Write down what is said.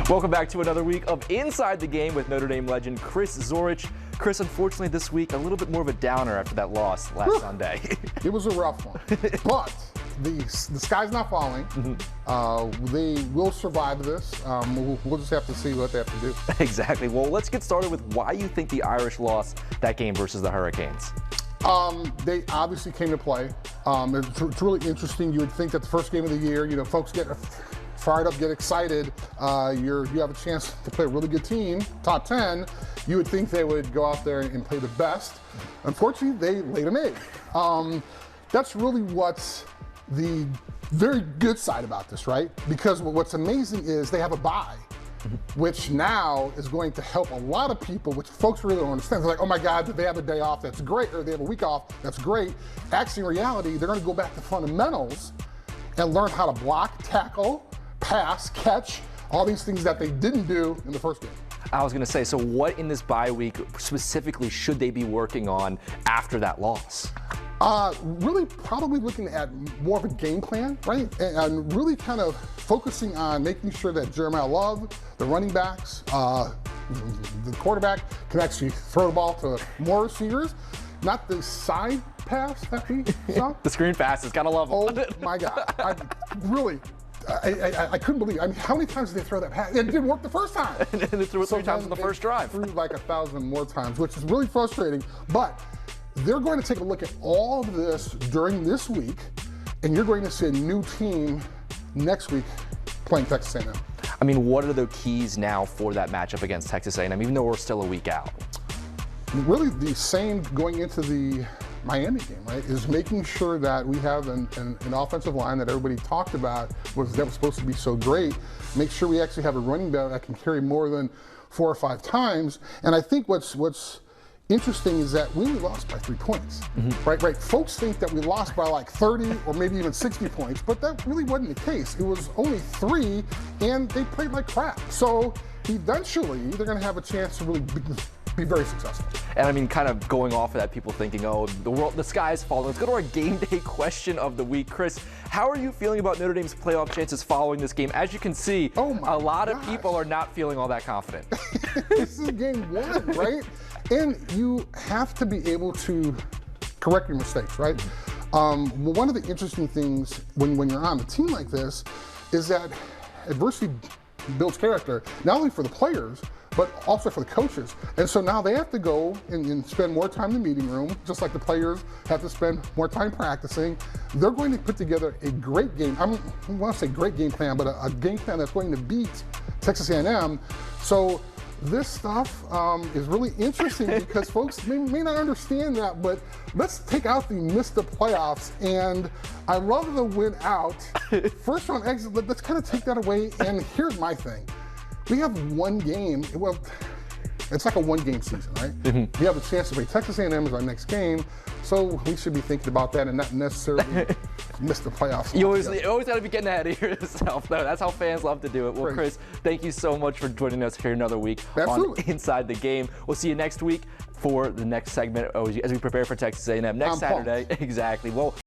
Welcome back to another week of Inside the Game with Notre Dame legend Chris Zorich. Chris, unfortunately this week, a little bit more of a downer after that loss last Sunday. It was a rough one, but the sky's not falling. They will survive this. We'll just have to see what they have to do. Exactly. Well, let's get started with why you think the Irish lost that game versus the Hurricanes. They obviously came to play. It's really interesting. You would think that the first game of the year, folks get fired up, get excited. You have a chance to play a really good team, top 10. You would think they would go out there and play the best. Unfortunately, they laid an egg. That's really what's the very good side about this, right? Because what's amazing is they have a bye, which now is going to help a lot of people, which folks really don't understand. They're like, oh my God, they have a day off, that's great, or they have a week off, that's great. Actually, in reality, they're gonna go back to fundamentals and learn how to block, tackle, pass, catch, all these things that they didn't do in the first game. I was going to say, so what in this bye week specifically should they be working on after that loss? Really probably looking at more of a game plan, right? And really kind of focusing on making sure that Jeremiah Love, the running backs, the quarterback can actually throw the ball to more receivers, not the side pass that we saw. The screen passes, gotta love them. Oh my God, I couldn't believe. I mean, how many times did they throw that pass? It didn't work the first time. And they threw it 3 times in the first drive. Threw like 1,000 more times, which is really frustrating. But they're going to take a look at all of this during this week, and you're going to see a new team next week playing Texas A&M. I mean, what are the keys now for that matchup against Texas A&M, even though we're still a week out? Really the same going into the Miami game, right, is making sure that we have an offensive line that everybody talked about that was supposed to be so great. Make sure we actually have a running back that can carry more than 4 or 5 times. And I think what's interesting is that we only lost by 3 points, right? Folks think that we lost by like 30 or maybe even 60 points, but that really wasn't the case. It was only 3, and they played like crap. So eventually, they're going to have a chance to really be very successful. And I mean, kind of going off of that, people thinking, oh, the sky is falling. Let's go to our game day question of the week. Chris, how are you feeling about Notre Dame's playoff chances following this game? As you can see, a lot of people are not feeling all that confident. This is game 1, right? And you have to be able to correct your mistakes, right? One of the interesting things when you're on a team like this is that adversity builds character, not only for the players, but also for the coaches. And so now they have to go and spend more time in the meeting room, just like the players have to spend more time practicing. They're going to put together a great game. I don't want to say great game plan, but a game plan that's going to beat Texas A&M. So this stuff is really interesting because folks may not understand that, but let's take out the missed the playoffs. And I love the win out. First round exit, let's kind of take that away. And here's my thing. We have one game, well, it's like a one-game season, right? We have a chance to play Texas A&M as our next game, so we should be thinking about that and not necessarily miss the playoffs. You always got to be getting ahead of yourself, though. That's how fans love to do it. Well, Chris, thank you so much for joining us here another week on Inside the Game. We'll see you next week for the next segment as we prepare for Texas A&M next Saturday. Exactly. Well.